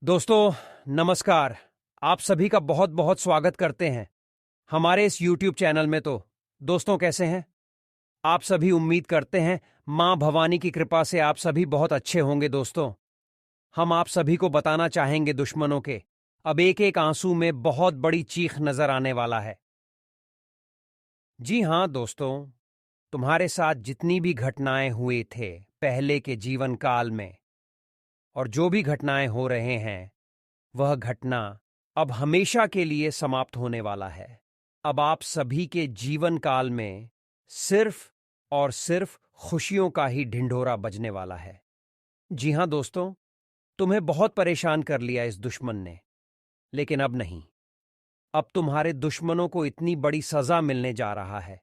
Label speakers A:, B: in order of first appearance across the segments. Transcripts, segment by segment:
A: दोस्तों नमस्कार। आप सभी का बहुत बहुत स्वागत करते हैं हमारे इस YouTube चैनल में। तो दोस्तों कैसे हैं आप सभी? उम्मीद करते हैं मां भवानी की कृपा से आप सभी बहुत अच्छे होंगे। दोस्तों हम आप सभी को बताना चाहेंगे दुश्मनों के अब एक एक आंसू में बहुत बड़ी चीख नजर आने वाला है। जी हां दोस्तों, तुम्हारे साथ जितनी भी घटनाएं हुए थे पहले के जीवन काल में और जो भी घटनाएं हो रहे हैं वह घटना अब हमेशा के लिए समाप्त होने वाला है। अब आप सभी के जीवन काल में सिर्फ और सिर्फ खुशियों का ही ढिंढोरा बजने वाला है। जी हां दोस्तों, तुम्हें बहुत परेशान कर लिया इस दुश्मन ने, लेकिन अब नहीं। अब तुम्हारे दुश्मनों को इतनी बड़ी सजा मिलने जा रहा है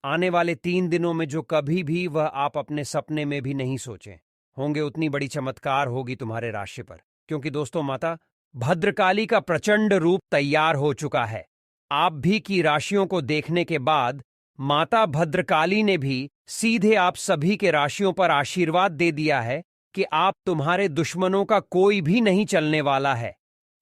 A: आने वाले 3 दिनों में, जो कभी भी वह आप अपने सपने में भी नहीं सोचे होंगे। उतनी बड़ी चमत्कार होगी तुम्हारे राशि पर, क्योंकि दोस्तों माता भद्रकाली का प्रचंड रूप तैयार हो चुका है। आप भी की राशियों को देखने के बाद माता भद्रकाली ने भी सीधे आप सभी के राशियों पर आशीर्वाद दे दिया है कि आप तुम्हारे दुश्मनों का कोई भी नहीं चलने वाला है।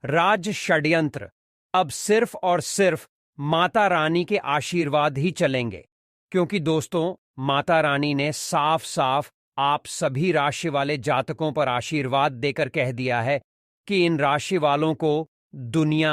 A: राज षड्यंत्र अब सिर्फ और सिर्फ माता रानी के आशीर्वाद ही चलेंगे, क्योंकि दोस्तों माता रानी ने साफ साफ आप सभी राशि वाले जातकों पर आशीर्वाद देकर कह दिया है कि इन राशि वालों को दुनिया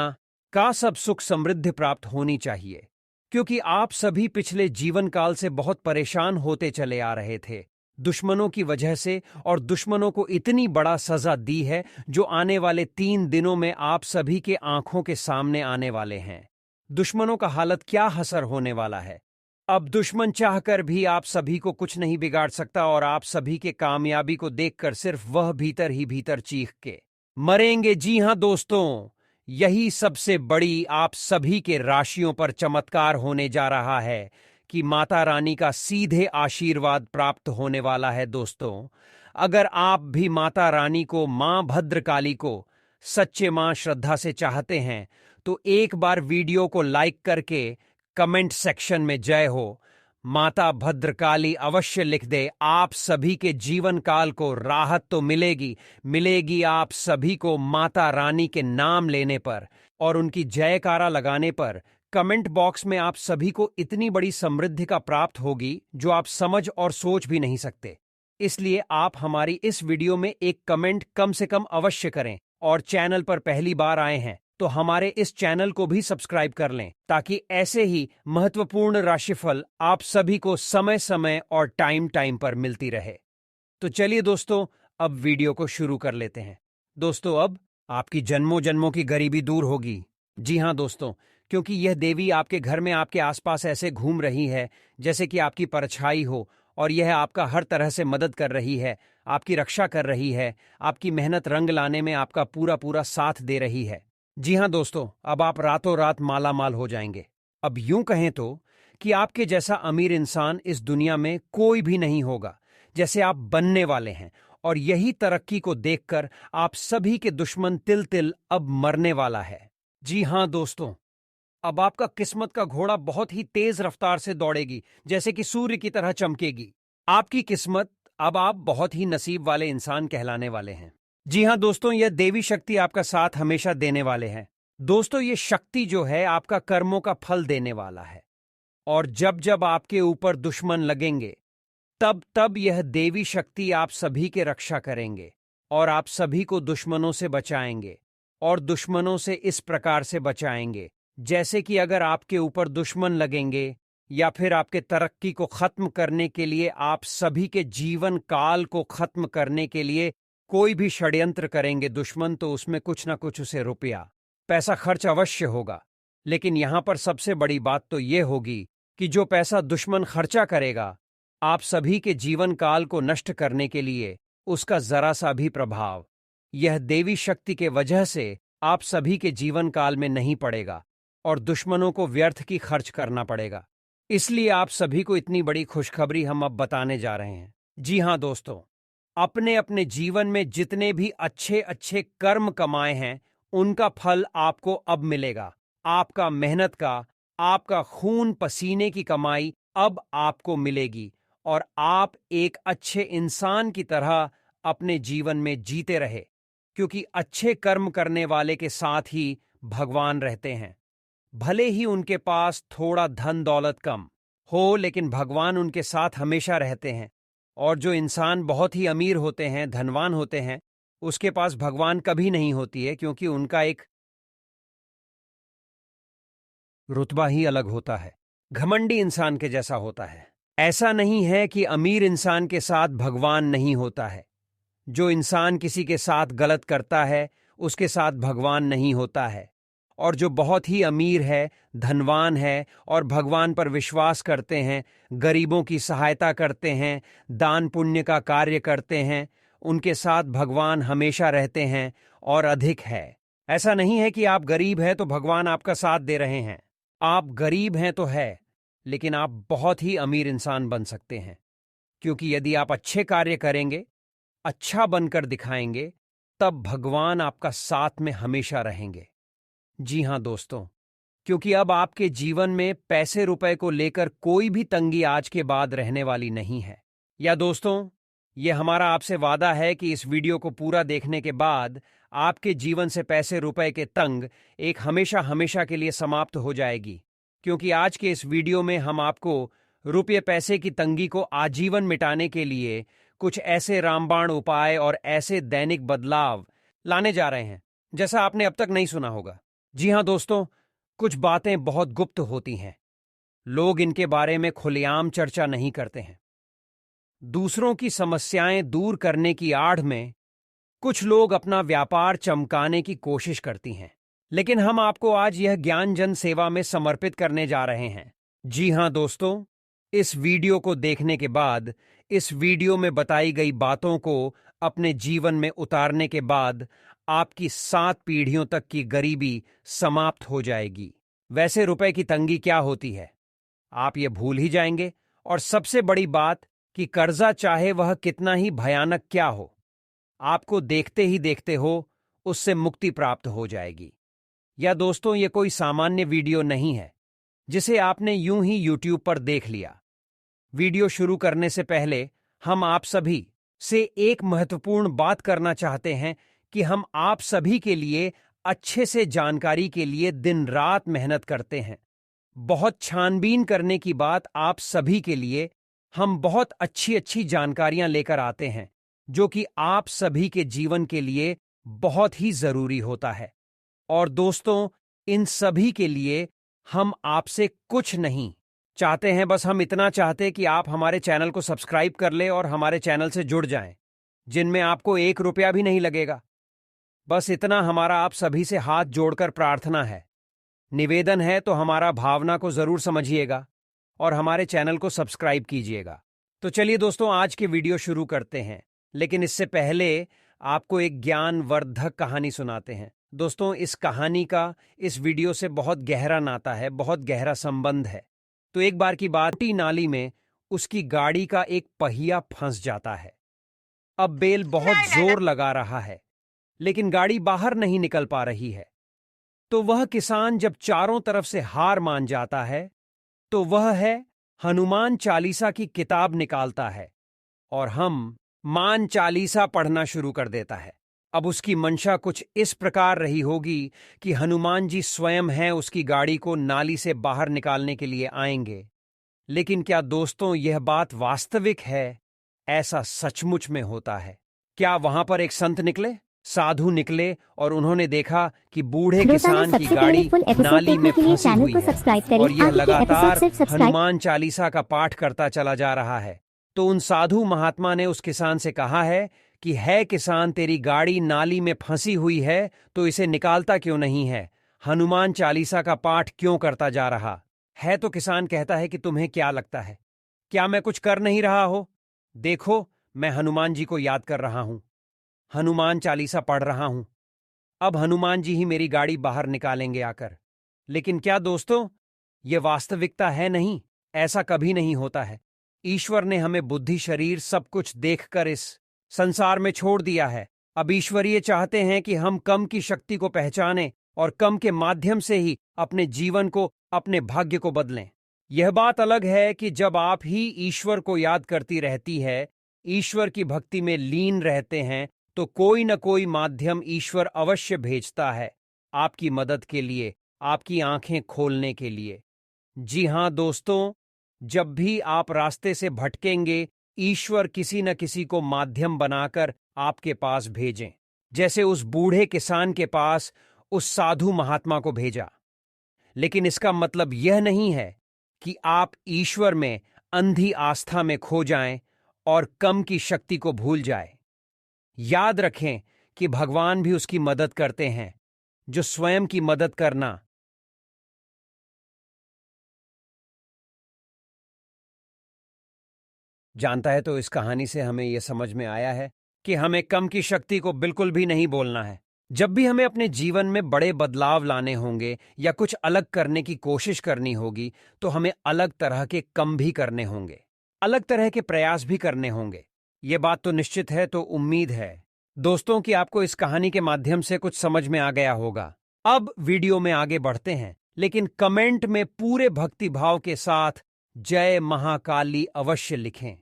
A: का सब सुख समृद्धि प्राप्त होनी चाहिए, क्योंकि आप सभी पिछले जीवन काल से बहुत परेशान होते चले आ रहे थे दुश्मनों की वजह से, और दुश्मनों को इतनी बड़ा सजा दी है जो आने वाले 3 दिनों में आप सभी के आंखों के सामने आने वाले हैं। दुश्मनों का हालत क्या हसर होने वाला है। अब दुश्मन चाहकर भी आप सभी को कुछ नहीं बिगाड़ सकता, और आप सभी के कामयाबी को देखकर सिर्फ वह भीतर ही भीतर चीख के मरेंगे। जी हां दोस्तों, यही सबसे बड़ी आप सभी के राशियों पर चमत्कार होने जा रहा है कि माता रानी का सीधे आशीर्वाद प्राप्त होने वाला है। दोस्तों अगर आप भी माता रानी को, मां भद्रकाली को सच्चे मां श्रद्धा से चाहते हैं तो एक बार वीडियो को लाइक करके कमेंट सेक्शन में जय हो माता भद्रकाली अवश्य लिख दे। आप सभी के जीवन काल को राहत तो मिलेगी मिलेगी आप सभी को माता रानी के नाम लेने पर और उनकी जयकारा लगाने पर। कमेंट बॉक्स में आप सभी को इतनी बड़ी समृद्धि का प्राप्त होगी जो आप समझ और सोच भी नहीं सकते। इसलिए आप हमारी इस वीडियो में एक कमेंट कम से कम अवश्य करें, और चैनल पर पहली बार आए हैं तो हमारे इस चैनल को भी सब्सक्राइब कर लें, ताकि ऐसे ही महत्वपूर्ण राशिफल आप सभी को समय समय और टाइम टाइम पर मिलती रहे। तो चलिए दोस्तों, अब वीडियो को शुरू कर लेते हैं। दोस्तों अब आपकी जन्मों जन्मों की गरीबी दूर होगी। जी हां दोस्तों, क्योंकि यह देवी आपके घर में, आपके आसपास ऐसे घूम रही है जैसे कि आपकी परछाई हो, और यह आपका हर तरह से मदद कर रही है, आपकी रक्षा कर रही है, आपकी मेहनत रंग लाने में आपका पूरा पूरा साथ दे रही है। जी हां दोस्तों, अब आप रातों रात माला माल हो जाएंगे। अब यूं कहें तो कि आपके जैसा अमीर इंसान इस दुनिया में कोई भी नहीं होगा जैसे आप बनने वाले हैं, और यही तरक्की को देखकर आप सभी के दुश्मन तिल तिल अब मरने वाला है। जी हां दोस्तों, अब आपका किस्मत का घोड़ा बहुत ही तेज रफ्तार से दौड़ेगी, जैसे कि सूर्य की तरह चमकेगी। आपकी किस्मत, अब आप बहुत ही नसीब वाले इंसान कहलाने वाले हैं। जी हां दोस्तों, यह देवी शक्ति आपका साथ हमेशा देने वाले हैं। दोस्तों ये शक्ति जो है आपका कर्मों का फल देने वाला है, और जब जब आपके ऊपर दुश्मन लगेंगे तब तब यह देवी शक्ति आप सभी के रक्षा करेंगे, और आप सभी को दुश्मनों से बचाएंगे। और दुश्मनों से इस प्रकार से बचाएंगे जैसे कि अगर आपके ऊपर दुश्मन लगेंगे या फिर आपके तरक्की को खत्म करने के लिए, आप सभी के जीवन काल को खत्म करने के लिए कोई भी षड्यंत्र करेंगे दुश्मन, तो उसमें कुछ ना कुछ उसे रुपया पैसा खर्च अवश्य होगा। लेकिन यहां पर सबसे बड़ी बात तो यह होगी कि जो पैसा दुश्मन खर्चा करेगा आप सभी के जीवन काल को नष्ट करने के लिए, उसका जरा सा भी प्रभाव यह देवी शक्ति के वजह से आप सभी के जीवन काल में नहीं पड़ेगा, और दुश्मनों को व्यर्थ की खर्च करना पड़ेगा। इसलिए आप सभी को इतनी बड़ी खुशखबरी हम अब बताने जा रहे हैं। जी हां दोस्तों, अपने अपने जीवन में जितने भी अच्छे अच्छे कर्म कमाए हैं उनका फल आपको अब मिलेगा। आपका मेहनत का, आपका खून पसीने की कमाई अब आपको मिलेगी, और आप एक अच्छे इंसान की तरह अपने जीवन में जीते रहे। क्योंकि अच्छे कर्म करने वाले के साथ ही भगवान रहते हैं। भले ही उनके पास थोड़ा धन दौलत कम हो, लेकिन भगवान उनके साथ हमेशा रहते हैं। और जो इंसान बहुत ही अमीर होते हैं, धनवान होते हैं, उसके पास भगवान कभी नहीं होती है, क्योंकि उनका एक रुतबा ही अलग होता है, घमंडी इंसान के जैसा होता है। ऐसा नहीं है कि अमीर इंसान के साथ भगवान नहीं होता है। जो इंसान किसी के साथ गलत करता है, उसके साथ भगवान नहीं होता है। और जो बहुत ही अमीर है, धनवान है और भगवान पर विश्वास करते हैं, गरीबों की सहायता करते हैं, दान पुण्य का कार्य करते हैं, उनके साथ भगवान हमेशा रहते हैं और अधिक है। ऐसा नहीं है कि आप गरीब हैं तो भगवान आपका साथ दे रहे हैं। आप गरीब हैं तो है, लेकिन आप बहुत ही अमीर इंसान बन सकते हैं, क्योंकि यदि आप अच्छे कार्य करेंगे, अच्छा बनकर दिखाएंगे, तब भगवान आपका साथ में हमेशा रहेंगे। जी हां दोस्तों, क्योंकि अब आपके जीवन में पैसे रुपए को लेकर कोई भी तंगी आज के बाद रहने वाली नहीं है। या दोस्तों, ये हमारा आपसे वादा है कि इस वीडियो को पूरा देखने के बाद आपके जीवन से पैसे रुपए के तंग एक हमेशा हमेशा के लिए समाप्त हो जाएगी। क्योंकि आज के इस वीडियो में हम आपको रुपये पैसे की तंगी को आजीवन मिटाने के लिए कुछ ऐसे रामबाण उपाय और ऐसे दैनिक बदलाव लाने जा रहे हैं जैसा आपने अब तक नहीं सुना होगा। जी हां दोस्तों, कुछ बातें बहुत गुप्त होती हैं। लोग इनके बारे में खुलेआम चर्चा नहीं करते हैं। दूसरों की समस्याएं दूर करने की आड़ में कुछ लोग अपना व्यापार चमकाने की कोशिश करती हैं। लेकिन हम आपको आज यह ज्ञान जन सेवा में समर्पित करने जा रहे हैं। जी हां दोस्तों, इस वीडियो को देखने के बाद, इस वीडियो में बताई गई बातों को अपने जीवन में उतारने के बाद आपकी 7 पीढ़ियों तक की गरीबी समाप्त हो जाएगी। वैसे रुपए की तंगी क्या होती है, आप ये भूल ही जाएंगे। और सबसे बड़ी बात कि कर्जा चाहे वह कितना ही भयानक क्या हो, आपको देखते ही देखते हो उससे मुक्ति प्राप्त हो जाएगी। या दोस्तों, ये कोई सामान्य वीडियो नहीं है जिसे आपने यूं ही यूट्यूब पर देख लिया। वीडियो शुरू करने से पहले हम आप सभी से एक महत्वपूर्ण बात करना चाहते हैं कि हम आप सभी के लिए अच्छे से जानकारी के लिए दिन रात मेहनत करते हैं। बहुत छानबीन करने की बात आप सभी के लिए हम बहुत अच्छी अच्छी जानकारियां लेकर आते हैं, जो कि आप सभी के जीवन के लिए बहुत ही जरूरी होता है। और दोस्तों, इन सभी के लिए हम आपसे कुछ नहीं चाहते हैं, बस हम इतना चाहते कि आप हमारे चैनल को सब्सक्राइब कर ले और हमारे चैनल से जुड़ जाएं, जिनमें आपको 1 रुपया भी नहीं लगेगा। बस इतना हमारा आप सभी से हाथ जोड़कर प्रार्थना है, निवेदन है। तो हमारा भावना को जरूर समझिएगा और हमारे चैनल को सब्सक्राइब कीजिएगा। तो चलिए दोस्तों, आज की वीडियो शुरू करते हैं। लेकिन इससे पहले आपको एक ज्ञानवर्धक कहानी सुनाते हैं। दोस्तों, इस कहानी का इस वीडियो से बहुत गहरा नाता है, बहुत गहरा संबंध है। तो एक बार की बात, टी नाली में उसकी गाड़ी का एक पहिया फंस जाता है। अब बेल बहुत जोर लगा रहा है, लेकिन गाड़ी बाहर नहीं निकल पा रही है। तो वह किसान जब चारों तरफ से हार मान जाता है, तो वह है हनुमान चालीसा की किताब निकालता है और हम मान चालीसा पढ़ना शुरू कर देता है। अब उसकी मंशा कुछ इस प्रकार रही होगी कि हनुमान जी स्वयं हैं उसकी गाड़ी को नाली से बाहर निकालने के लिए आएंगे। लेकिन क्या दोस्तों, यह बात वास्तविक है? ऐसा सचमुच में होता है? क्या वहां पर एक संत निकले, साधु निकले और उन्होंने देखा कि बूढ़े किसान की गाड़ी नाली में फंसी हुई है और यह लगातार हनुमान चालीसा का पाठ करता चला जा रहा है। तो उन साधु महात्मा ने उस किसान से कहा है कि है किसान, तेरी गाड़ी नाली में फंसी हुई है तो इसे निकालता क्यों नहीं है, हनुमान चालीसा का पाठ क्यों करता जा रहा है? तो किसान कहता है कि तुम्हें क्या लगता है, क्या मैं कुछ कर नहीं रहा हो? देखो, मैं हनुमान जी को याद कर रहा हूं, हनुमान चालीसा पढ़ रहा हूं। अब हनुमान जी ही मेरी गाड़ी बाहर निकालेंगे आकर। लेकिन क्या दोस्तों, यह वास्तविकता है? नहीं, ऐसा कभी नहीं होता है। ईश्वर ने हमें बुद्धि, शरीर सब कुछ देखकर इस संसार में छोड़ दिया है। अब ईश्वर ये चाहते हैं कि हम कम की शक्ति को पहचानें और कम के माध्यम से ही अपने जीवन को, अपने भाग्य को बदलें। यह बात अलग है कि जब आप ही ईश्वर को याद करती रहती है, ईश्वर की भक्ति में लीन रहते हैं, तो कोई न कोई माध्यम ईश्वर अवश्य भेजता है आपकी मदद के लिए, आपकी आंखें खोलने के लिए। जी हां दोस्तों, जब भी आप रास्ते से भटकेंगे, ईश्वर किसी न किसी को माध्यम बनाकर आपके पास भेजें, जैसे उस बूढ़े किसान के पास उस साधु महात्मा को भेजा। लेकिन इसका मतलब यह नहीं है कि आप ईश्वर में अंधी आस्था में खो जाएं और कम की शक्ति को भूल जाएं। याद रखें कि भगवान भी उसकी मदद करते हैं जो स्वयं की मदद करना जानता है। तो इस कहानी से हमें यह समझ में आया है कि हमें कम की शक्ति को बिल्कुल भी नहीं बोलना है। जब भी हमें अपने जीवन में बड़े बदलाव लाने होंगे या कुछ अलग करने की कोशिश करनी होगी, तो हमें अलग तरह के कम भी करने होंगे, अलग तरह के प्रयास भी करने होंगे। ये बात तो निश्चित है। तो उम्मीद है दोस्तों कि आपको इस कहानी के माध्यम से कुछ समझ में आ गया होगा। अब वीडियो में आगे बढ़ते हैं, लेकिन कमेंट में पूरे भक्तिभाव के साथ जय महाकाली अवश्य लिखें,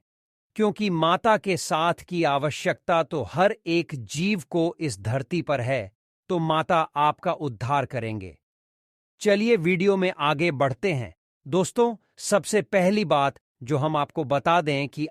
A: क्योंकि माता के साथ की आवश्यकता तो हर एक जीव को इस धरती पर है। तो माता आपका उद्धार करेंगे। चलिए वीडियो में आगे बढ़ते हैं। दोस्तों, सबसे पहली बात जो हम आपको बता दें कि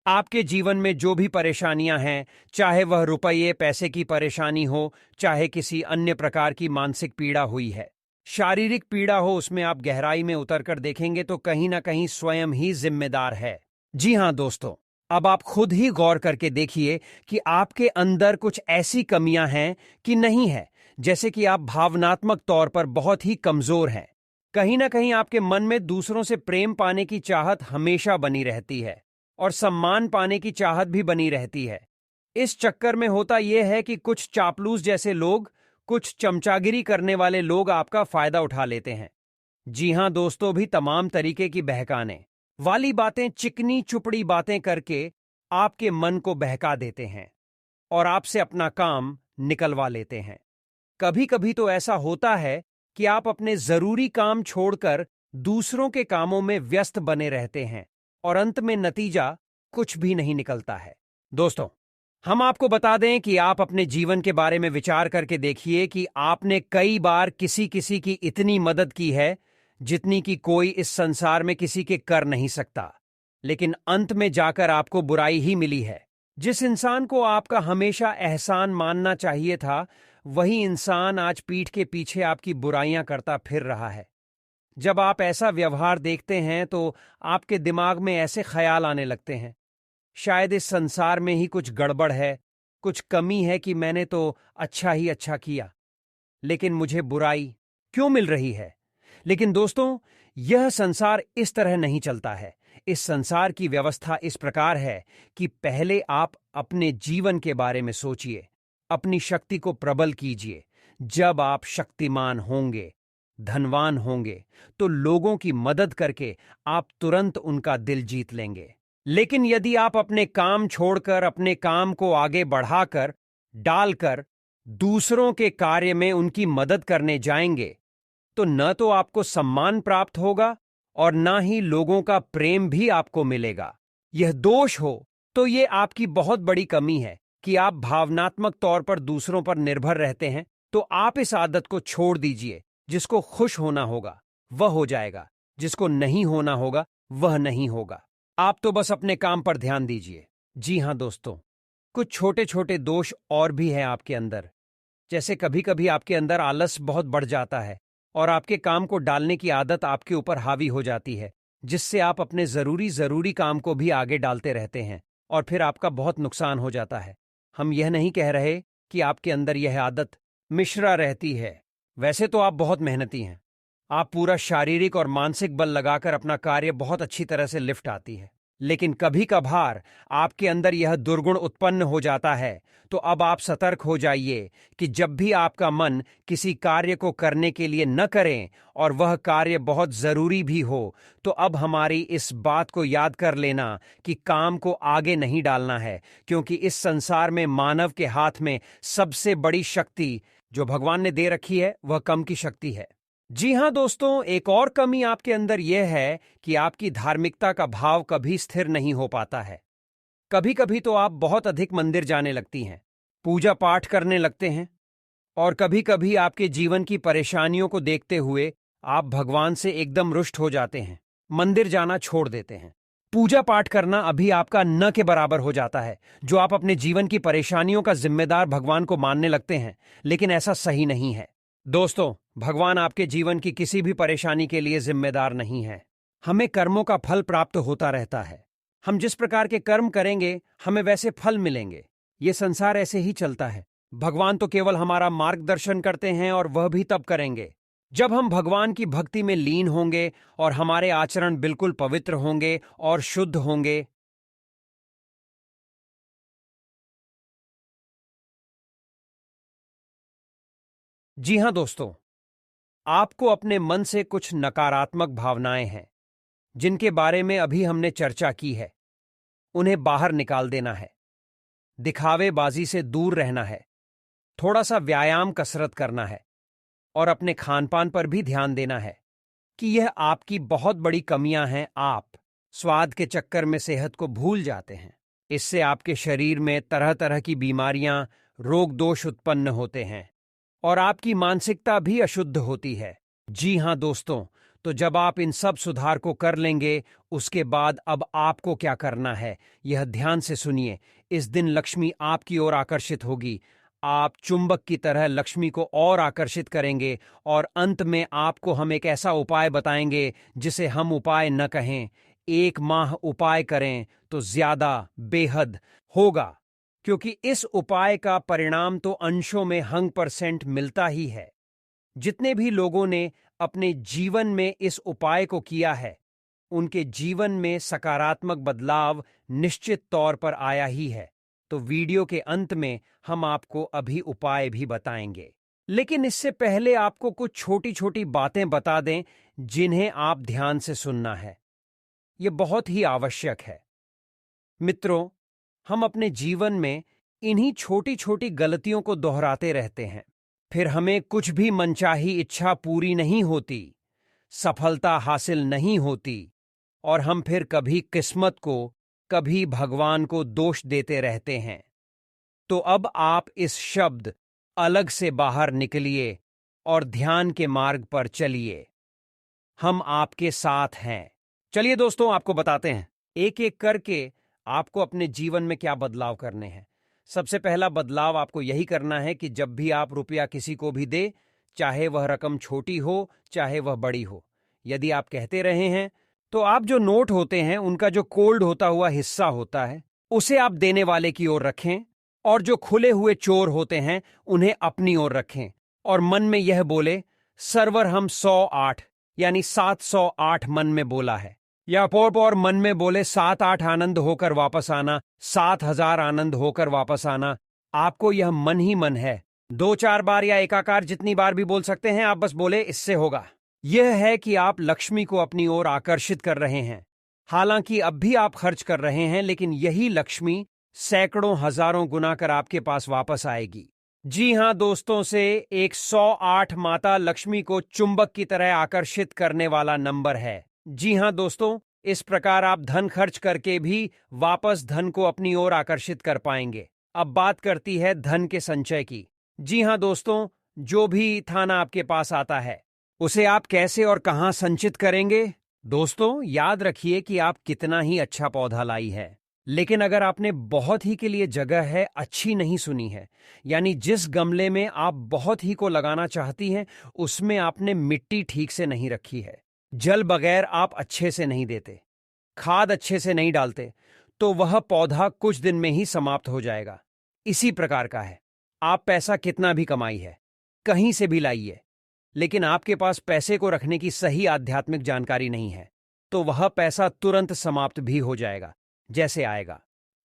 A: आपके जीवन में जो भी परेशानियां हैं, चाहे वह रुपये पैसे की परेशानी हो, चाहे किसी अन्य प्रकार की मानसिक पीड़ा हुई है, शारीरिक पीड़ा हो, उसमें आप गहराई में उतरकर देखेंगे तो कहीं ना कहीं स्वयं ही जिम्मेदार है। जी हां दोस्तों, अब आप खुद ही गौर करके देखिए कि आपके अंदर कुछ ऐसी कमियां हैं कि नहीं है। जैसे कि आप भावनात्मक तौर पर बहुत ही कमजोर हैं। कहीं ना कहीं आपके मन में दूसरों से प्रेम पाने की चाहत हमेशा बनी रहती है और सम्मान पाने की चाहत भी बनी रहती है। इस चक्कर में होता यह है कि कुछ चापलूस जैसे लोग, कुछ चमचागिरी करने वाले लोग आपका फायदा उठा लेते हैं। जी हां दोस्तों, भी तमाम तरीके की बहकाने वाली बातें, चिकनी चुपड़ी बातें करके आपके मन को बहका देते हैं और आपसे अपना काम निकलवा लेते हैं। कभी कभी तो ऐसा होता है कि आप अपने जरूरी काम छोड़कर दूसरों के कामों में व्यस्त बने रहते हैं और अंत में नतीजा कुछ भी नहीं निकलता है। दोस्तों, हम आपको बता दें कि आप अपने जीवन के बारे में विचार करके देखिए कि आपने कई बार किसी किसी की इतनी मदद की है जितनी कि कोई इस संसार में किसी के कर नहीं सकता, लेकिन अंत में जाकर आपको बुराई ही मिली है। जिस इंसान को आपका हमेशा एहसान मानना चाहिए था, वही इंसान आज पीठ के पीछे आपकी बुराइयां करता फिर रहा है। जब आप ऐसा व्यवहार देखते हैं तो आपके दिमाग में ऐसे ख्याल आने लगते हैं, शायद इस संसार में ही कुछ गड़बड़ है, कुछ कमी है कि मैंने तो अच्छा ही अच्छा किया, लेकिन मुझे बुराई क्यों मिल रही है। लेकिन दोस्तों, यह संसार इस तरह नहीं चलता है। इस संसार की व्यवस्था इस प्रकार है कि पहले आप अपने जीवन के बारे में सोचिए, अपनी शक्ति को प्रबल कीजिए। जब आप शक्तिमान होंगे, धनवान होंगे, तो लोगों की मदद करके आप तुरंत उनका दिल जीत लेंगे। लेकिन यदि आप अपने काम छोड़कर, अपने काम को आगे बढ़ाकर, डालकर दूसरों के कार्य में उनकी मदद करने जाएंगे, तो न तो आपको सम्मान प्राप्त होगा और ना ही लोगों का प्रेम भी आपको मिलेगा। यह दोष हो तो यह आपकी बहुत बड़ी कमी है कि आप भावनात्मक तौर पर दूसरों पर निर्भर रहते हैं। तो आप इस आदत को छोड़ दीजिए। जिसको खुश होना होगा वह हो जाएगा, जिसको नहीं होना होगा वह नहीं होगा। आप तो बस अपने काम पर ध्यान दीजिए। जी हां दोस्तों, कुछ छोटे छोटे दोष और भी हैं आपके अंदर। जैसे कभी कभी आपके अंदर आलस बहुत बढ़ जाता है और आपके काम को डालने की आदत आपके ऊपर हावी हो जाती है, जिससे आप अपने जरूरी काम को भी आगे डालते रहते हैं और फिर आपका बहुत नुकसान हो जाता है। हम यह नहीं कह रहे कि आपके अंदर यह आदत मिश्रा रहती है। वैसे तो आप बहुत मेहनती हैं, आप पूरा शारीरिक और मानसिक बल लगाकर अपना कार्य बहुत अच्छी तरह से लिफ्ट आती है, लेकिन कभी कभार आपके अंदर यह दुर्गुण उत्पन्न हो जाता है। तो अब आप सतर्क हो जाइए कि जब भी आपका मन किसी कार्य को करने के लिए न करें और वह कार्य बहुत जरूरी भी हो, तो अब हमारी इस बात को याद कर लेना कि काम को आगे नहीं डालना है, क्योंकि इस संसार में मानव के हाथ में सबसे बड़ी शक्ति जो भगवान ने दे रखी है वह कम की शक्ति है। जी हां दोस्तों, एक और कमी आपके अंदर यह है कि आपकी धार्मिकता का भाव कभी स्थिर नहीं हो पाता है। कभी कभी तो आप बहुत अधिक मंदिर जाने लगती हैं, पूजा पाठ करने लगते हैं, और कभी कभी आपके जीवन की परेशानियों को देखते हुए आप भगवान से एकदम रुष्ट हो जाते हैं, मंदिर जाना छोड़ देते हैं। पूजा पाठ करना अभी आपका न के बराबर हो जाता है, जो आप अपने जीवन की परेशानियों का जिम्मेदार भगवान को मानने लगते हैं, लेकिन ऐसा सही नहीं है। दोस्तों, भगवान आपके जीवन की किसी भी परेशानी के लिए जिम्मेदार नहीं है। हमें कर्मों का फल प्राप्त होता रहता है। हम जिस प्रकार के कर्म करेंगे हमें वैसे फल मिलेंगे। ये संसार ऐसे ही चलता है। भगवान तो केवल हमारा मार्गदर्शन करते हैं, और वह भी तब करेंगे जब हम भगवान की भक्ति में लीन होंगे और हमारे आचरण बिल्कुल पवित्र होंगे और शुद्ध होंगे। जी हां दोस्तों, आपको अपने मन से कुछ नकारात्मक भावनाएं हैं जिनके बारे में अभी हमने चर्चा की है, उन्हें बाहर निकाल देना है। दिखावेबाजी से दूर रहना है, थोड़ा सा व्यायाम कसरत करना है, और अपने खानपान पर भी ध्यान देना है कि यह आपकी बहुत बड़ी कमियां हैं। आप स्वाद के चक्कर में सेहत को भूल जाते हैं। इससे आपके शरीर में तरह तरह की बीमारियां, रोग दोष उत्पन्न होते हैं, और आपकी मानसिकता भी अशुद्ध होती है। जी हां दोस्तों, तो जब आप इन सब सुधार को कर लेंगे, उसके बाद अब आपको क्या करना है, यह ध्यान से सुनिए। इस दिन लक्ष्मी आपकी ओर आकर्षित होगी। आप चुंबक की तरह लक्ष्मी को और आकर्षित करेंगे, और अंत में आपको हम एक ऐसा उपाय बताएंगे जिसे हम उपाय न कहें, 1 माह उपाय करें तो ज्यादा बेहद होगा, क्योंकि इस उपाय का परिणाम तो अंशों में 100% मिलता ही है। जितने भी लोगों ने अपने जीवन में इस उपाय को किया है, उनके जीवन में सकारात्मक बदलाव निश्चित तौर पर आया ही है। तो वीडियो के अंत में हम आपको अभी उपाय भी बताएंगे, लेकिन इससे पहले आपको कुछ छोटी छोटी बातें बता दें जिन्हें आप ध्यान से सुनना है। यह बहुत ही आवश्यक है। मित्रों, हम अपने जीवन में इन्हीं छोटी छोटी गलतियों को दोहराते रहते हैं। फिर हमें कुछ भी मनचाही इच्छा पूरी नहीं होती, सफलता हासिल नहीं होती, और हम फिर कभी किस्मत को, कभी भगवान को दोष देते रहते हैं। तो अब आप इस शब्द अलग से बाहर निकलिए और ध्यान के मार्ग पर चलिए। हम आपके साथ हैं। चलिए दोस्तों, आपको बताते हैं एक एक करके आपको अपने जीवन में क्या बदलाव करने हैं। सबसे पहला बदलाव आपको यही करना है कि जब भी आप रुपया किसी को भी दे, चाहे वह रकम छोटी हो चाहे वह बड़ी हो, यदि आप कहते रहे हैं तो आप जो नोट होते हैं उनका जो कोल्ड होता हुआ हिस्सा होता है उसे आप देने वाले की ओर रखें, और जो खुले हुए चोर होते हैं उन्हें अपनी ओर रखें, और मन में यह बोले, सर्वर हम 108 यानी 708 मन में बोला है, या और मन में बोले 7-8 आनंद होकर वापस आना, 7000 आनंद होकर वापस आना। आपको यह मन ही मन है। 2-4 बार या एकाकार जितनी बार भी बोल सकते हैं, आप बस बोले, इससे होगा। यह है कि आप लक्ष्मी को अपनी ओर आकर्षित कर रहे हैं। हालांकि अब भी आप खर्च कर रहे हैं, लेकिन यही लक्ष्मी सैकड़ों हजारों गुना कर आपके पास वापस आएगी। जी हां दोस्तों, से 108 माता लक्ष्मी को चुंबक की तरह आकर्षित करने वाला नंबर है। जी हां दोस्तों, इस प्रकार आप धन खर्च करके भी वापस धन को अपनी ओर आकर्षित कर पाएंगे। अब बात करती है धन के संचय की। जी हां दोस्तों, जो भी थाना आपके पास आता है उसे आप कैसे और कहां संचित करेंगे? दोस्तों, याद रखिए कि आप कितना ही अच्छा पौधा लाई है, लेकिन अगर आपने बहुत ही के लिए जगह है अच्छी नहीं सुनी है, यानी जिस गमले में आप बहुत ही को लगाना चाहती हैं उसमें आपने मिट्टी ठीक से नहीं रखी है, जल बगैर आप अच्छे से नहीं देते, खाद अच्छे से नहीं डालते, तो वह पौधा कुछ दिन में ही समाप्त हो जाएगा। इसी प्रकार का है। आप पैसा कितना भी कमाई है, कहीं से भी लाइए, लेकिन आपके पास पैसे को रखने की सही आध्यात्मिक जानकारी नहीं है, तो वह पैसा तुरंत समाप्त भी हो जाएगा। जैसे आएगा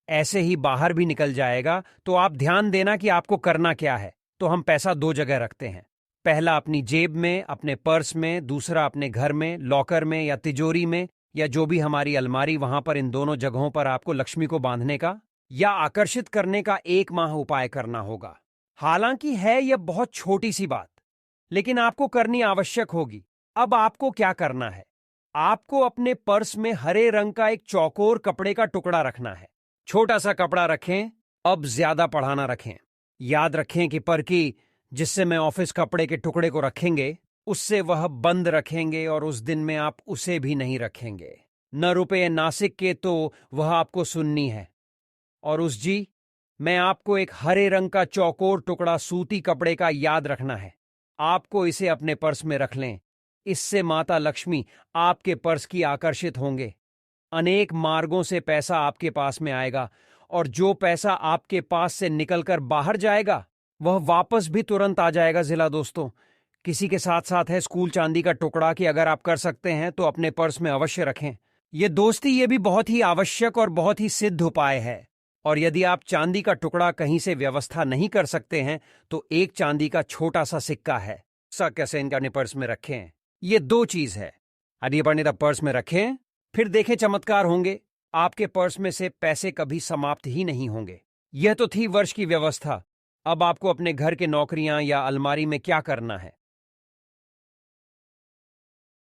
A: ऐसे ही बाहर भी निकल जाएगा। तो आप ध्यान देना कि आपको करना क्या है। तो हम पैसा 2 जगह रखते हैं, पहला अपनी जेब में, अपने पर्स में, दूसरा अपने घर में, लॉकर में या तिजोरी में, या जो भी हमारी अलमारी, वहां पर। इन दोनों जगहों पर आपको लक्ष्मी को बांधने का या आकर्षित करने का 1 माह उपाय करना होगा। हालांकि है यह बहुत छोटी सी बात, लेकिन आपको करनी आवश्यक होगी। अब आपको क्या करना है? आपको अपने पर्स में हरे रंग का एक चौकोर कपड़े का टुकड़ा रखना है। छोटा सा कपड़ा रखें, अब ज्यादा पढ़ाना रखें। याद रखें कि परकी जिससे मैं ऑफिस कपड़े के टुकड़े को रखेंगे उससे वह बंद रखेंगे और उस दिन में आप उसे भी नहीं रखेंगे। न रुपये नासिक के तो वह आपको सुननी है। और उस जी, मैं आपको एक हरे रंग का चौकोर टुकड़ा सूती कपड़े का याद रखना है। आपको इसे अपने पर्स में रख लें। इससे माता लक्ष्मी आपके पर्स की आकर्षित होंगे। अनेक मार्गों से पैसा आपके पास में आएगा और जो पैसा आपके पास से निकलकर बाहर जाएगा वह वापस भी तुरंत आ जाएगा। जिला दोस्तों, किसी के साथ साथ है स्कूल चांदी का टुकड़ा कि अगर आप कर सकते हैं तो अपने पर्स में अवश्य रखें। ये दोस्ती ये भी बहुत ही आवश्यक और बहुत ही सिद्ध उपाय है। और यदि आप चांदी का टुकड़ा कहीं से व्यवस्था नहीं कर सकते हैं तो एक चांदी का छोटा सा सिक्का है, सा कैसे इनका अपने पर्स में रखें। ये दो चीज है। यदि अपने पर्स में रखें फिर देखें चमत्कार होंगे। आपके पर्स में से पैसे कभी समाप्त ही नहीं होंगे। यह तो थी वर्ष की व्यवस्था। अब आपको अपने घर के नौकरियां या अलमारी में क्या करना है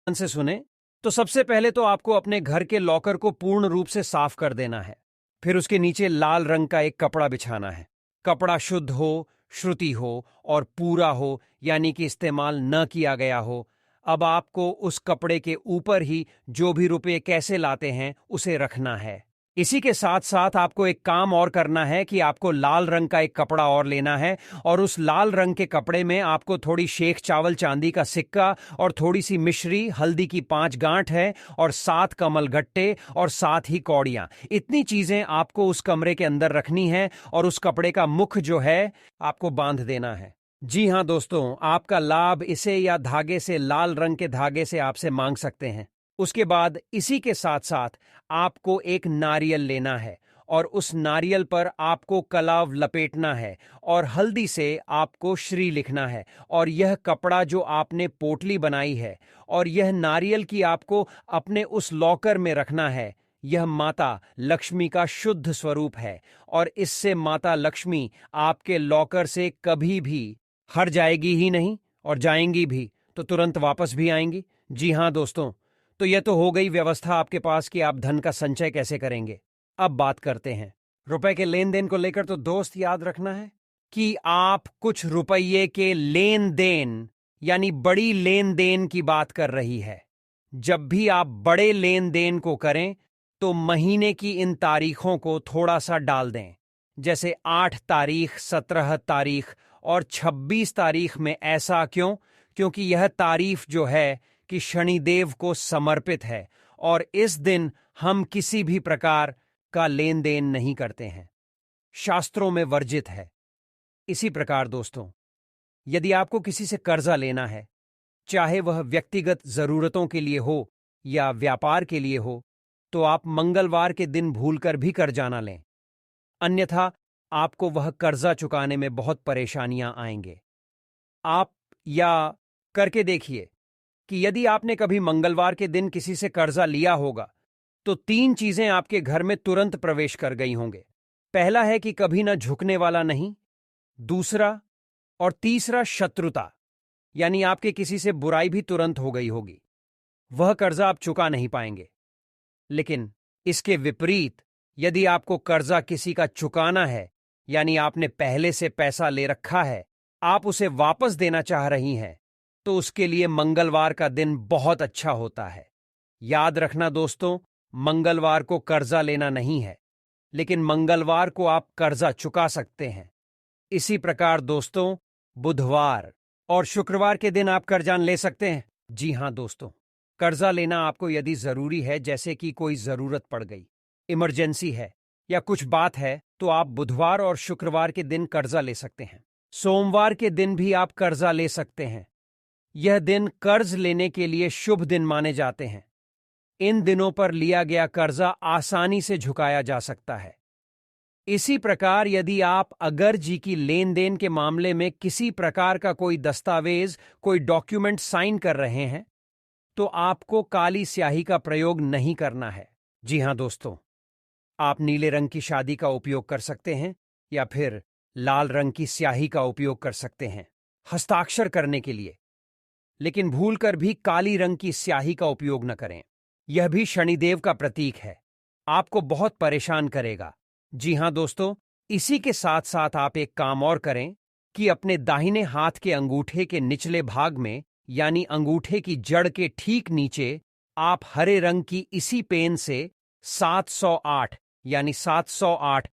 A: से सुने तो सबसे पहले तो आपको अपने घर के लॉकर को पूर्ण रूप से साफ कर देना है। फिर उसके नीचे लाल रंग का एक कपड़ा बिछाना है। कपड़ा शुद्ध हो, श्रुति हो और पूरा हो, यानी कि इस्तेमाल न किया गया हो। अब आपको उस कपड़े के ऊपर ही जो भी रुपए कैसे लाते हैं उसे रखना है। इसी के साथ साथ आपको एक काम और करना है कि आपको लाल रंग का एक कपड़ा और लेना है और उस लाल रंग के कपड़े में आपको थोड़ी शेख चावल चांदी का सिक्का और थोड़ी सी मिश्री, हल्दी की 5 गांठ है और 7 कमल गट्टे और 7 ही कौड़ियां। इतनी चीजें आपको उस कमरे के अंदर रखनी है और उस कपड़े का मुख जो है आपको बांध देना है। जी हां दोस्तों, आपका लाभ इसे या धागे से, लाल रंग के धागे से आपसे मांग सकते हैं। उसके बाद इसी के साथ साथ आपको एक नारियल लेना है और उस नारियल पर आपको कलाव लपेटना है और हल्दी से आपको श्री लिखना है। और यह कपड़ा जो आपने पोटली बनाई है और यह नारियल की आपको अपने उस लॉकर में रखना है। यह माता लक्ष्मी का शुद्ध स्वरूप है और इससे माता लक्ष्मी आपके लॉकर से कभी भी हर जाएगी ही नहीं और जाएंगी भी तो तुरंत वापस भी आएंगी। जी हां दोस्तों, तो यह तो हो गई व्यवस्था आपके पास कि आप धन का संचय कैसे करेंगे। अब बात करते हैं रुपए के लेन देन को लेकर। तो दोस्त याद रखना है कि आप कुछ रुपये के लेन देन यानी बड़ी लेन देन की बात कर रही है। जब भी आप बड़े लेन देन को करें तो महीने की इन तारीखों को थोड़ा सा डाल दें। जैसे 8 तारीख, 17 तारीख और 26 तारीख में। ऐसा क्यों? क्योंकि यह तारीख जो है कि शनिदेव को समर्पित है और इस दिन हम किसी भी प्रकार का लेन देन नहीं करते हैं, शास्त्रों में वर्जित है। इसी प्रकार दोस्तों, यदि आपको किसी से कर्जा लेना है, चाहे वह व्यक्तिगत जरूरतों के लिए हो या व्यापार के लिए हो, तो आप मंगलवार के दिन भूलकर भी कर्जा ना लें, अन्यथा आपको वह कर्जा चुकाने में बहुत परेशानियां आएंगे। आप या करके देखिए कि यदि आपने कभी मंगलवार के दिन किसी से कर्जा लिया होगा तो 3 चीजें आपके घर में तुरंत प्रवेश कर गई होंगे। पहला है कि कभी ना झुकने वाला नहीं, दूसरा और तीसरा शत्रुता, यानी आपके किसी से बुराई भी तुरंत हो गई होगी। वह कर्जा आप चुका नहीं पाएंगे। लेकिन इसके विपरीत यदि आपको कर्जा किसी का चुकाना है, यानी आपने पहले से पैसा ले रखा है, आप उसे वापस देना चाह रही हैं, तो उसके लिए मंगलवार का दिन बहुत अच्छा होता है। याद रखना दोस्तों, मंगलवार को कर्जा लेना नहीं है, लेकिन मंगलवार को आप कर्जा चुका सकते हैं। इसी प्रकार दोस्तों, बुधवार और शुक्रवार के दिन आप कर्जा ले सकते हैं। जी हां दोस्तों, कर्जा लेना आपको यदि जरूरी है, जैसे कि कोई जरूरत पड़ गई, इमरजेंसी है या कुछ बात है, तो आप बुधवार और शुक्रवार के दिन कर्जा ले सकते हैं। सोमवार के दिन भी आप कर्जा ले सकते हैं। यह दिन कर्ज लेने के लिए शुभ दिन माने जाते हैं। इन दिनों पर लिया गया कर्जा आसानी से झुकाया जा सकता है। इसी प्रकार यदि आप अगर जी की लेन देन के मामले में किसी प्रकार का कोई दस्तावेज, कोई डॉक्यूमेंट साइन कर रहे हैं, तो आपको काली स्याही का प्रयोग नहीं करना है। जी हां दोस्तों, आप नीले रंग की शादी का उपयोग कर सकते हैं या फिर लाल रंग की स्याही का उपयोग कर सकते हैं हस्ताक्षर करने के लिए, लेकिन भूलकर भी काली रंग की स्याही का उपयोग न करें। यह भी शनिदेव का प्रतीक है, आपको बहुत परेशान करेगा। जी हां दोस्तों, इसी के साथ साथ आप एक काम और करें कि अपने दाहिने हाथ के अंगूठे के निचले भाग में, यानी अंगूठे की जड़ के ठीक नीचे, आप हरे रंग की इसी पेन से 708 यानी 708